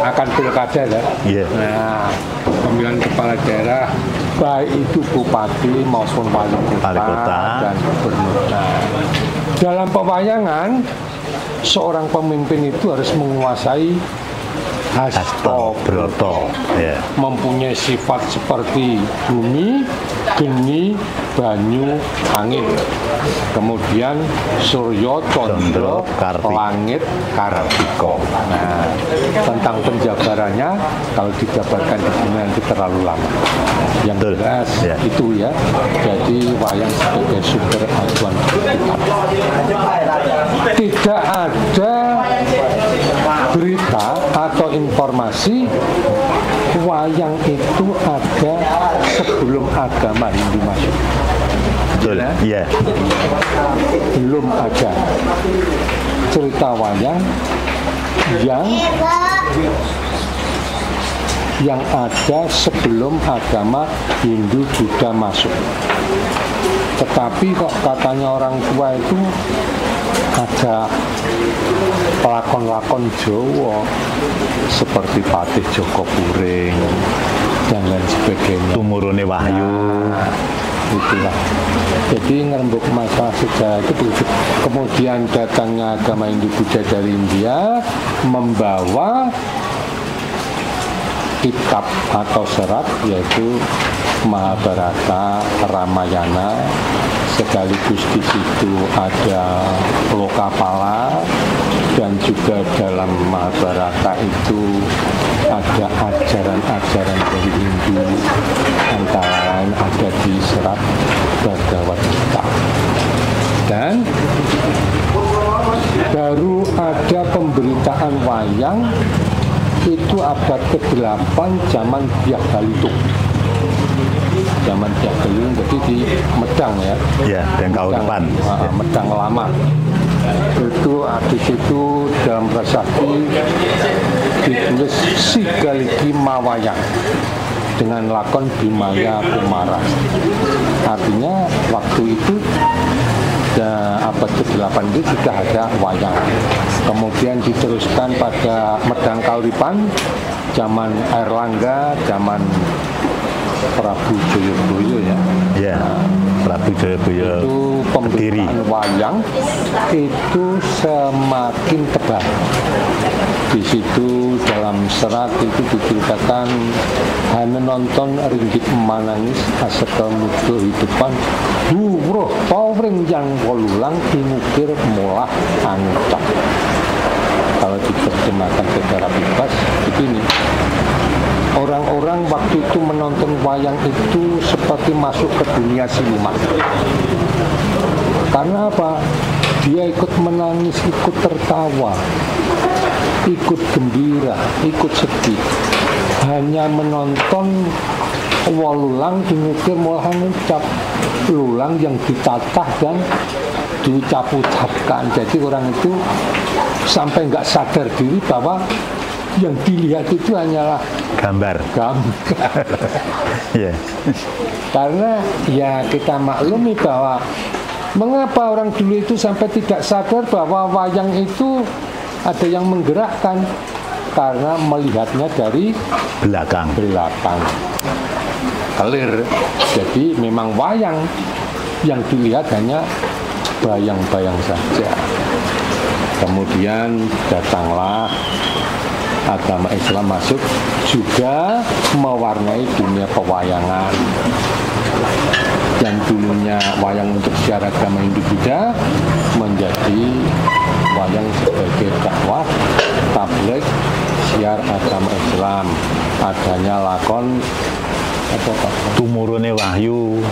Speaker 2: akan pilkada ya.
Speaker 9: Yeah.
Speaker 2: Nah, pemilihan kepala daerah baik itu bupati maupun wali kota dan gubernur. Nah, dalam pewayangan seorang pemimpin itu harus menguasai Hasto Broto, mempunyai sifat seperti bumi, geni, banyu, angin. Kemudian Suryo, Condro, Langit, Kartiko. Nah, tentang penjabarannya kalau dijabarkan di sini nanti terlalu lama. Yang jelas itu ya. Jadi wayang sebagai sumber acuan kehidupan. Tidak ada berita atau informasi wayang itu ada sebelum agama Hindu masuk.
Speaker 9: Betul, iya.
Speaker 2: Belum ada cerita wayang yang ada sebelum agama Hindu Buddha masuk. Tetapi kok katanya orang tua itu ada pelakon-lakon Jawa seperti Patih Joko Puring dan lain sebagainya.
Speaker 9: Tumurune Wahyu.
Speaker 2: Nah, itulah. Jadi ngerembuk masalah sejarah itu begitu. Kemudian datangnya agama Hindu Buddha dari India membawa kitab atau serat yaitu Mahabharata, Ramayana, sekaligus di situ ada Lokapala, dan juga dalam Mahabharata itu ada ajaran-ajaran dari Hindu, antara lain ada di serat Bhagavad Gita. Dan baru ada pemberitaan wayang itu abad ke-8 zaman Biak Balitung. zaman Jagelu, jadi di Medang ya.
Speaker 9: Ya, dan kau depan.
Speaker 2: Medang lama. Itu di situ dalam prasasti ditulis Sigaligi Mawayang dengan lakon Bimaya Kumara. Artinya waktu itu abad ke-8 itu sudah ada wayang. Kemudian diteruskan pada Medang Kauripan, zaman Airlangga, zaman Prabu Joyoboyo ya.
Speaker 9: Ya, Prabu Joyoboyo.
Speaker 2: Itu pemberitaan wayang itu semakin tebal. Di situ dalam serat itu diceritakan hanya nonton ringgit manangis aseka mudo hidupan buruh pawring yang polulang dimukir mulah ancak. Kalau diterjemahkan secara bebas begini, orang-orang waktu itu menonton wayang itu seperti masuk ke dunia siluman. Karena apa? Dia ikut menangis, ikut tertawa, ikut gembira, ikut sedih. Hanya menonton walulang dimukir mulah ancak, lulang yang ditatah dan diucap-ucapkan. Jadi orang itu sampai nggak sadar diri bahwa yang dilihat itu hanyalah
Speaker 9: gambar.
Speaker 2: Yeah. Karena ya kita maklumi bahwa mengapa orang dulu itu sampai tidak sadar bahwa wayang itu ada yang menggerakkan, karena melihatnya dari
Speaker 9: belakang.
Speaker 2: Clear. Jadi memang wayang yang dilihat hanya bayang-bayang saja. Kemudian datanglah agama Islam masuk juga mewarnai dunia pewayangan. Yang dulunya wayang untuk syiar agama Hindu-Buddha menjadi wayang sebagai dakwah tabligh syiar agama Islam. Adanya lakon
Speaker 9: Tumurune Wahyu.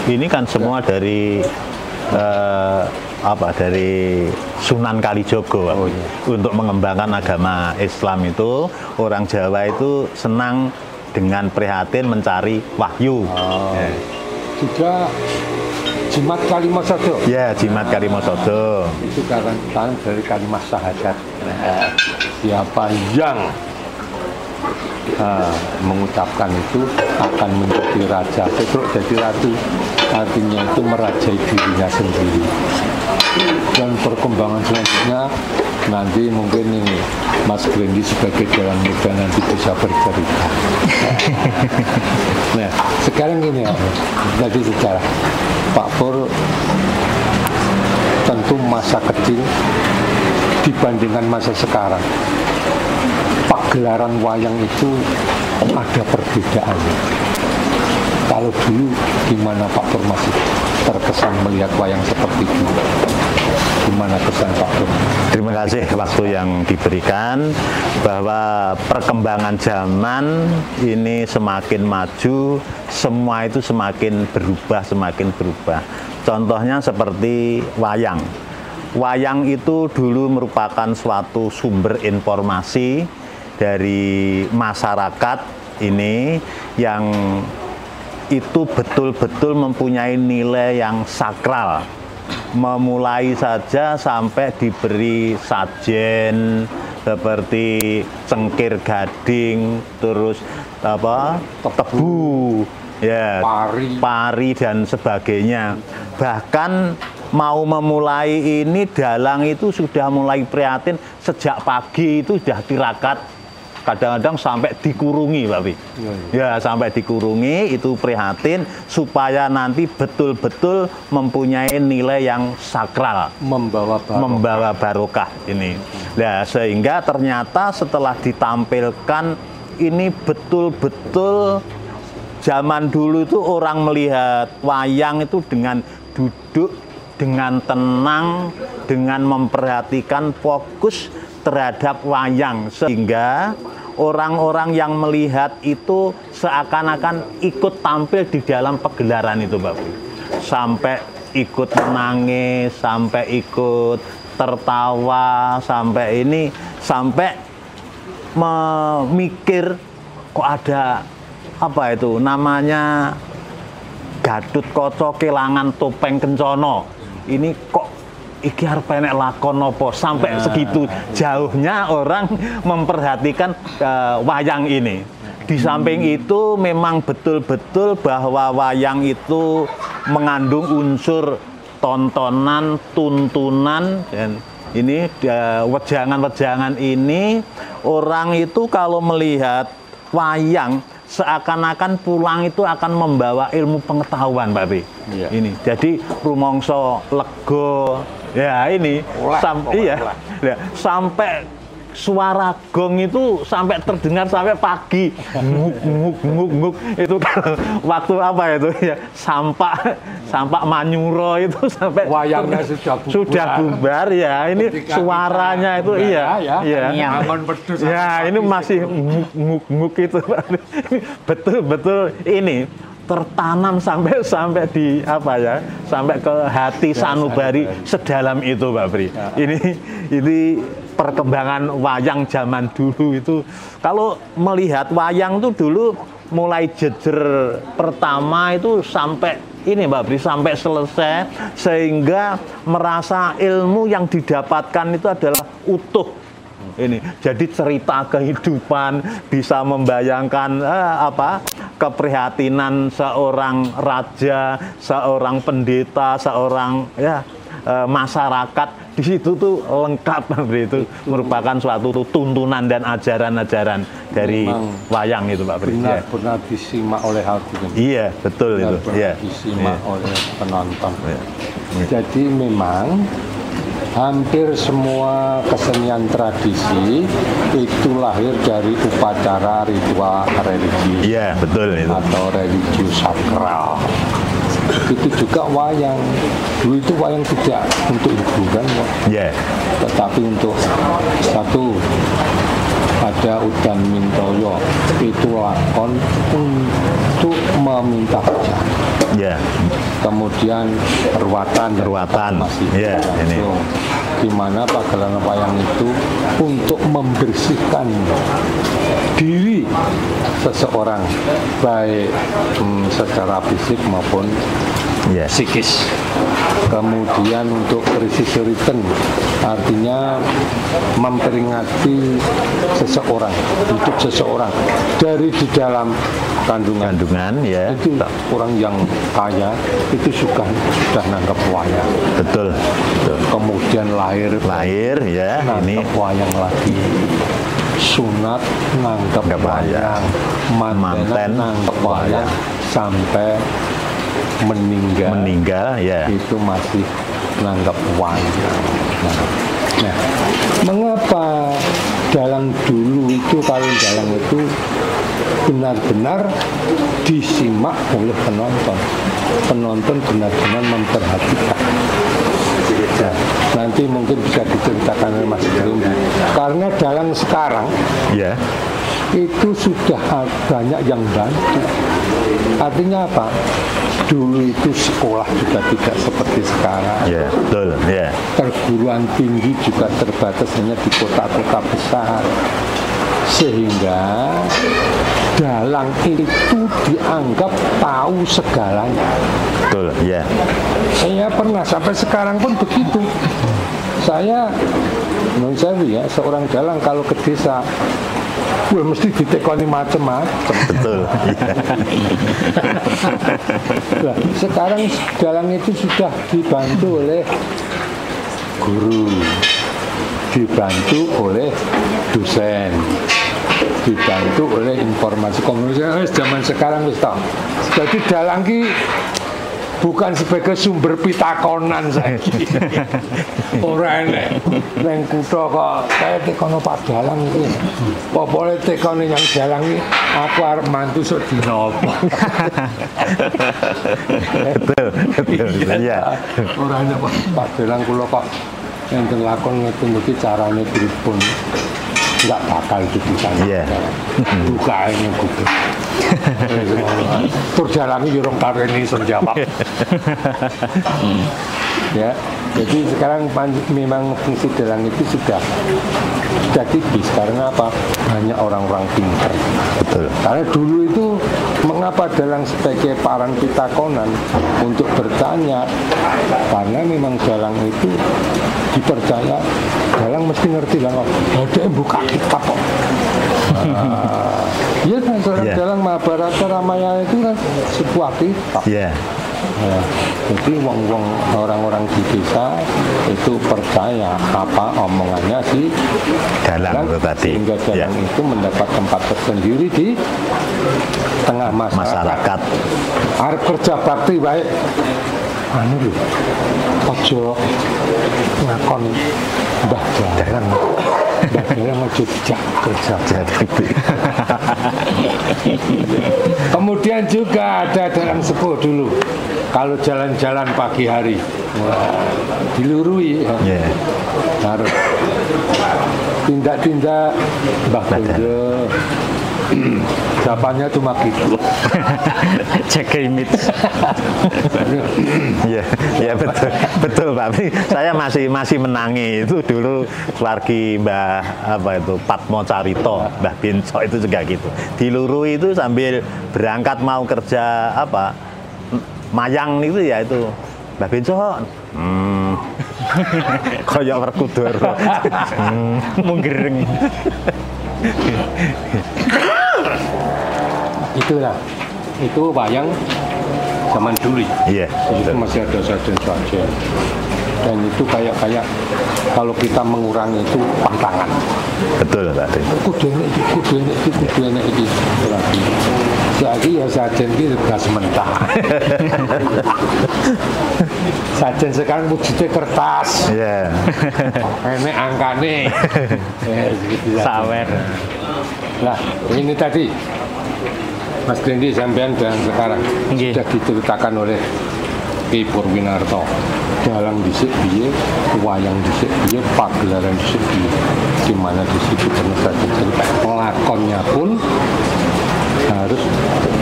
Speaker 9: Ini kan semua dari dari Sunan Kalijogo. Untuk mengembangkan agama Islam itu orang Jawa itu senang dengan prihatin mencari wahyu.
Speaker 2: Juga Jimat Kalimosodo.
Speaker 9: Ya, Jimat Kalimosodo.
Speaker 2: Itu karena dari kalimat syahadat. Siapa yang mengucapkan itu akan menjadi raja, Petruk jadi ratu, artinya itu merajai dirinya sendiri. Dan perkembangan selanjutnya nanti mungkin ini Mas Grendi sebagai jalan muda nanti bisa bercerita. Nah, sekarang gini ya, jadi sejarah Pak Pur tentu masa kecil dibandingkan masa sekarang. Pagelaran wayang itu ada perbedaannya. Kalau dulu gimana Pak Pur masih terkesan melihat wayang seperti itu? Gimana kesan Pak Pur?
Speaker 9: Terima kasih waktu yang diberikan, bahwa perkembangan zaman ini semakin maju, semua itu semakin berubah. Contohnya seperti wayang. Wayang itu dulu merupakan suatu sumber informasi dari masyarakat ini yang itu betul-betul mempunyai nilai yang sakral. Memulai saja sampai diberi sajen seperti cengkir gading, terus tebu, ya, pari dan sebagainya. Bahkan mau memulai ini dalang itu sudah mulai prihatin sejak pagi, itu sudah tirakat, kadang-kadang sampai dikurungi, Pak Pi. Ya, sampai dikurungi, itu prihatin supaya nanti betul-betul mempunyai nilai yang sakral, membawa barokah ini. Nah, sehingga ternyata setelah ditampilkan ini betul-betul zaman dulu itu orang melihat wayang itu dengan duduk, dengan tenang, dengan memperhatikan fokus terhadap wayang, sehingga orang-orang yang melihat itu seakan-akan ikut tampil di dalam pagelaran itu, Mbak Bu. Sampai ikut menangis, sampai ikut tertawa, sampai memikir kok ada apa itu namanya Gatut Kaca Kelangan Topeng Kencana. Ini kok iki arep enek lakon apa sampai segitu jauhnya orang memperhatikan wayang ini. Di samping itu memang betul-betul bahwa wayang itu mengandung unsur tontonan, tuntunan, dan ini wejangan-wejangan ini orang itu kalau melihat wayang seakan-akan pulang itu akan membawa ilmu pengetahuan, Pak Bi. Ini jadi rumangsa lega. Ya ini sampai suara gong itu sampai terdengar sampai pagi. Nguk itu waktu apa itu ya? Sampak Manyuro itu sampai
Speaker 2: wayangnya
Speaker 9: sudah bubar ya. Ini suaranya itu ya ini masih nguk itu. Betul-betul ini tertanam sampai di apa ya, sampai ke hati sanubari sedalam itu, Pak Bri. Ini perkembangan wayang zaman dulu itu. Kalau melihat wayang itu dulu mulai jejer pertama itu sampai ini, Mbak Bri, sampai selesai, sehingga merasa ilmu yang didapatkan itu adalah utuh. Ini jadi cerita kehidupan, bisa membayangkan keprihatinan seorang raja, seorang pendeta, seorang masyarakat. Di situ tuh lengkap, itu merupakan suatu tuntunan dan ajaran-ajaran dari wayang itu, Pak Bri.
Speaker 2: Benar-benar disimak oleh hati.
Speaker 9: Iya, betul itu. Iya.
Speaker 2: Disimak oleh penonton. Jadi memang hampir semua kesenian tradisi itu lahir dari upacara ritual religi.
Speaker 9: Iya, betul itu.
Speaker 2: Atau religius sakral. Itu juga wayang. Dulu itu wayang tidak untuk hiburan, tetapi untuk satu, ada Udan Mintoyo, itu lakon untuk meminta hujan. Kemudian Ruatan masih
Speaker 9: ini.
Speaker 2: Di mana pagelaran wayang itu untuk membersihkan diri seseorang, baik secara fisik maupun psikis. Kemudian untuk krisis return, artinya memperingati seseorang, hidup seseorang dari di dalam kandungan itu orang yang kaya itu sudah nanggap wayang.
Speaker 9: Betul.
Speaker 2: Kemudian lahir
Speaker 9: ya ini
Speaker 2: wayang lagi, sunat nanggap wayang, manten nanggap wayang, sampai meninggal itu masih nanggap wayang. Nah, mengapa dalang dulu itu, kalau dalang itu benar-benar disimak oleh penonton benar-benar memperhatikan. Nanti mungkin bisa diceritakan oleh Mas Gerumbu. Karena dalang sekarang itu sudah banyak yang bantu. Artinya apa? Dulu itu sekolah juga tidak seperti sekarang.
Speaker 9: Betul.
Speaker 2: Perguruan tinggi juga terbatas hanya di kota-kota besar. Sehingga dalang itu dianggap tahu segalanya.
Speaker 9: Betul,
Speaker 2: Saya pernah, sampai sekarang pun begitu. Saya, menurut saya seorang dalang kalau ke desa, mesti ditekoni macam-macam.
Speaker 9: Betul.
Speaker 2: Nah, sekarang dalang itu sudah dibantu oleh guru, dibantu oleh dosen, dibantu oleh informasi komunikasi. Zaman sekarang wis tahu. Jadi dalang ki bukan sebagai sumber pitakonan saiki. Ora enek. Neng kutha kok kaya tekono Pak Dalang iki. Popole tekone yang dalang iki aku arep mantu sok dina apa.
Speaker 9: Betul. Iya.
Speaker 2: Ora enek Pak Dalang kula kok enten lakon ngeten iki carane pripun. Enggak bakal dipisahkan. Buka ini kudu. Terjalangi jurung tareni senjawab. Ya, jadi sekarang memang fungsi dalang itu sudah tipis. Karena apa? Banyak orang-orang pintar.
Speaker 9: Betul.
Speaker 2: Karena dulu itu Mengapa dalang sebagai parang pitakonan untuk bertanya? Karena memang dalang itu dipercaya, dalang mesti ngerti lah. Ada yang buka kitab kok. Iya kan, dalang Mahabharata Ramayana itu kan sebuah kitab. Ya, jadi orang-orang di desa itu percaya apa omongannya si dalang itu tadi, sehingga dalang itu mendapat tempat tersendiri di tengah masyarakat. Arep kerja bakti baik, anu lho, ojo ngakon mbah dalang. Mbah dalang ojo dijak kerja bakti. Kemudian juga ada dalang sepuh dulu. Kalau jalan-jalan pagi hari, dilurui, harus tindak-tindak Mbah Bondo. Jawabannya cuma gitu.
Speaker 9: Jaga image. Ya betul Pak. Saya masih menangi itu dulu keluarga Mbah Patmo Carito, Mbah Benco itu juga gitu. Dilurui itu sambil berangkat mau kerja mayang itu ya itu Mbah Benco. Koyok Werkudara. Munggereng.
Speaker 2: Itulah, itu wayang zaman dulu. Itu masih ada sajen-sajen. Dan itu kayak kalau kita mengurangi itu pantangan.
Speaker 9: Betul Pak.
Speaker 2: Kudu enek iki. Saiki ya sajen iki gas mentah. Sajen sekarang wujudnya kertas. Enek angkane.
Speaker 4: Sawer.
Speaker 2: Nah, ini tadi Mas Dendi sampean dan sekarang sudah diceritakan oleh Ki Purwinarto. Dalang dhisik piye, wayang dhisik piye, pagelaran dhisik piye. Di mana di situ ternyata cerita pelakonnya pun harus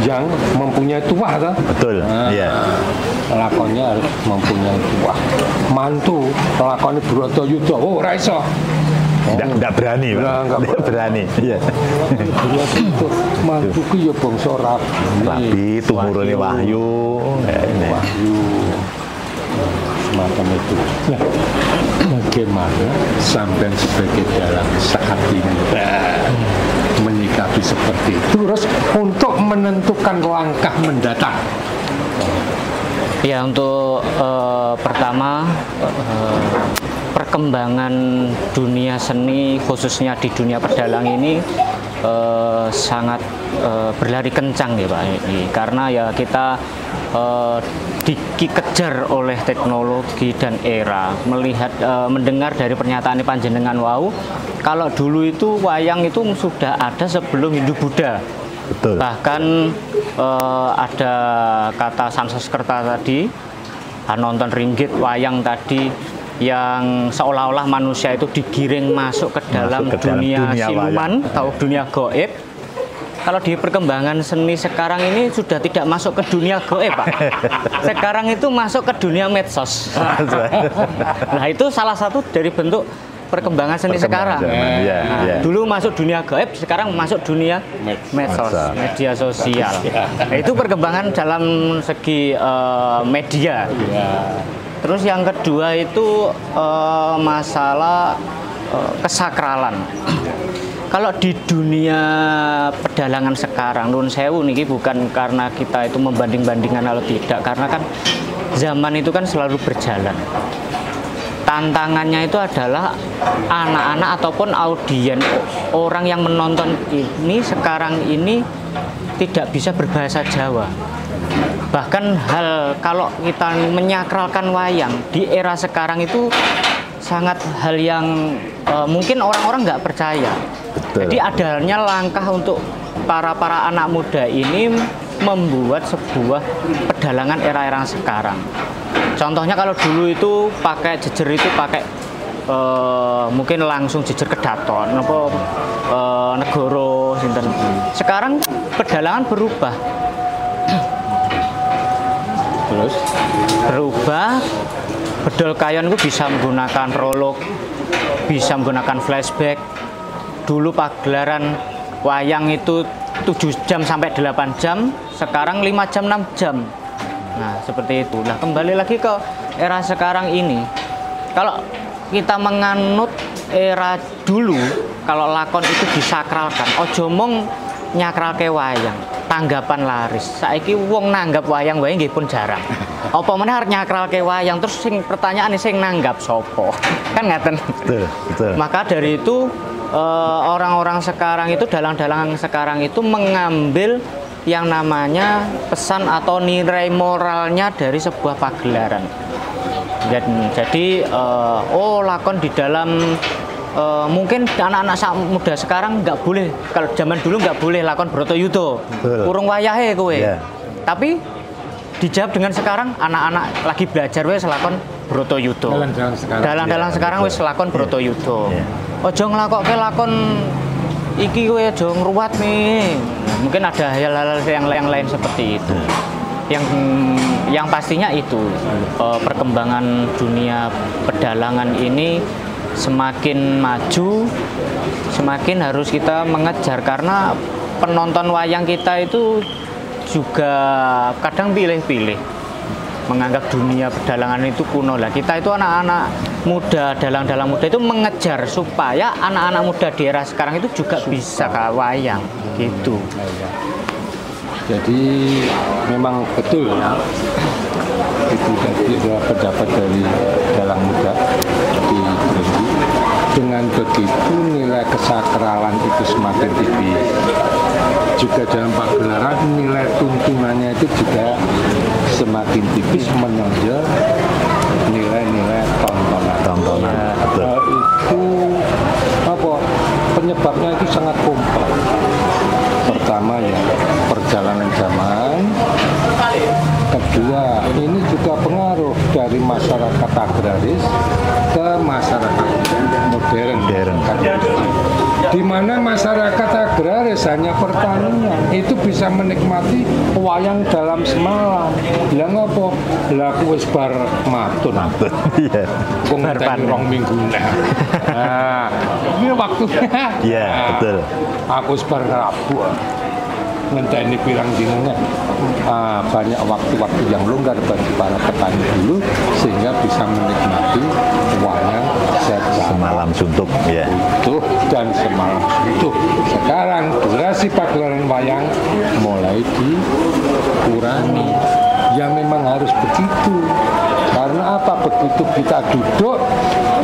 Speaker 2: yang mempunyai tuah kan?
Speaker 9: Betul.
Speaker 2: Pelakonnya harus mempunyai tuah. Mantu pelakonnya Bratayuda, ora iso.
Speaker 9: Enggak berani, Pak. Enggak berani. Iya.
Speaker 2: Mantu ki ya bangsa
Speaker 9: Rabi, tumurune Wahyu.
Speaker 2: Wahyu. Semacam itu. Nah, bagaimana sampai sebagai dalang saat ini menyikapi seperti itu, terus untuk menentukan langkah mendatang?
Speaker 4: Ya, untuk pertama perkembangan dunia seni khususnya di dunia pedalang ini sangat berlari kencang ya Pak, karena ya kita dikejar oleh teknologi dan era. Mendengar dari pernyataan panjenengan wau, kalau dulu itu wayang itu sudah ada sebelum Hindu-Buddha.
Speaker 9: Betul.
Speaker 4: Bahkan ada kata Sanskerta tadi, nonton ringgit wayang tadi, yang seolah-olah manusia itu digiring masuk ke dalam dunia siluman atau dunia gaib. Kalau di perkembangan seni sekarang ini sudah tidak masuk ke dunia gaib, Pak. Sekarang itu masuk ke dunia medsos. Nah, itu salah satu dari bentuk perkembangan seni sekarang. Dulu masuk dunia gaib, sekarang masuk dunia medsos, media sosial. Nah, itu perkembangan dalam segi media. Terus yang kedua itu masalah kesakralan. Kalau di dunia pedalangan sekarang, Nun Sewu niki bukan karena kita itu membanding-bandingkan atau tidak, karena kan zaman itu kan selalu berjalan. Tantangannya itu adalah anak-anak ataupun audien, orang yang menonton ini sekarang ini tidak bisa berbahasa Jawa. Bahkan kalau kita menyakralkan wayang di era sekarang itu sangat hal yang mungkin orang-orang nggak percaya. Betul. Jadi adanya langkah untuk para anak muda ini membuat sebuah pedalangan era-era sekarang. Contohnya kalau dulu itu pakai jejer itu pakai mungkin langsung jejer kedaton, negoro, sinten. Sekarang pedalangan berubah. Terus berubah, bedol kayon itu bisa menggunakan prolog, bisa menggunakan flashback. Dulu pagelaran wayang itu 7 jam sampai 8 jam, sekarang 5 jam 6 jam. Nah, seperti itu. Nah, kembali lagi ke era sekarang ini. Kalau kita menganut era dulu, kalau lakon itu disakralkan, ojo mong nyakralke wayang, tanggapan laris. Saiki wong nanggap wayang wae nggih pun jarang. Apa meneh arep nyakralke wayang terus sing pertanyaan sing nanggap sapa? Kan ngaten.
Speaker 9: Betul.
Speaker 4: Maka dari itu orang-orang sekarang itu, dalang-dalang sekarang itu mengambil yang namanya pesan atau nilai moralnya dari sebuah pagelaran. Jadi lakon di dalam mungkin anak-anak muda sekarang nggak boleh, kalau zaman dulu nggak boleh lakon Bratayuda, urung wayahe kowe. Tapi dijawab dengan sekarang anak-anak lagi belajar wis lakon Bratayuda. Dalang-dalang sekarang wis lakon Bratayuda. Ojo nglakokke lakon iki kowe aja ngruwat nih. Mungkin ada hal-hal yang lain seperti itu. Yang pastinya itu perkembangan dunia pedalangan ini semakin maju, semakin harus kita mengejar, karena penonton wayang kita itu juga kadang pilih-pilih, menganggap dunia pedalangan itu kuno. Lah kita itu anak-anak muda, dalang-dalang muda itu mengejar supaya anak-anak muda di era sekarang itu juga bisa ke wayang gitu.
Speaker 2: Jadi memang betul ya, itu tadi adalah pendapat dari dalang muda di Brandi. Dengan begitu nilai kesakralan itu semakin tinggi. Juga dalam pagelaran nilai tuntunannya itu juga semakin tipis, menonjol nilai-nilai tontonan. Itu apa? Penyebabnya itu sangat kompleks. Pertama ya perjalanan zaman. Kedua, ini juga pengaruh dari masyarakat agraris ke masyarakat modern. Di mana masyarakat agraris hanya pertanian, itu bisa menikmati wayang dalam semalam. Bilang apa? Lah aku wis bar matun.
Speaker 9: Iya.
Speaker 2: Kok ngenteni rong minggu nah. Ini waktunya.
Speaker 9: Iya, betul.
Speaker 2: Aku wis bar rabu. Ngenteni pirang dinanya. Banyak waktu-waktu yang longgar bagi para petani dulu sehingga bisa menikmati wayang
Speaker 9: semalam suntuk ya.
Speaker 2: Utuh dan semalam suntuk. Sekarang durasi pagelaran wayang mulai dikurangi. Ya memang harus begitu. Karena apa? Begitu kita duduk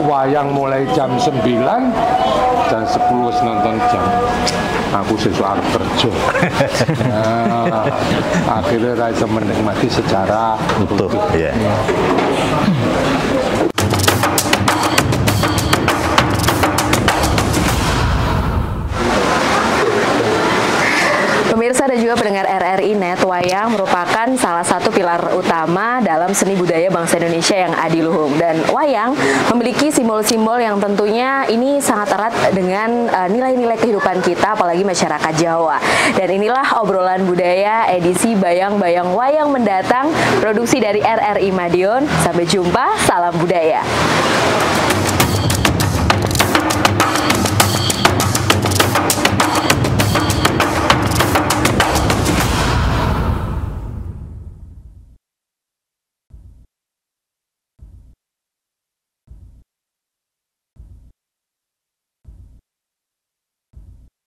Speaker 2: wayang mulai jam 9 dan 10 nonton jam. Aku sesuatu kerja. Akhirnya Raisa menikmati secara utuh.
Speaker 9: Ya.
Speaker 1: Pemirsa dan juga pendengar RRI Net, wayang merupakan salah satu pilar utama dalam seni budaya bangsa Indonesia yang adiluhung. Dan wayang memiliki simbol-simbol yang tentunya ini sangat erat dengan nilai-nilai kehidupan kita, apalagi masyarakat Jawa. Dan inilah obrolan budaya edisi Bayang-Bayang Wayang mendatang, produksi dari RRI Madiun. Sampai jumpa, salam budaya.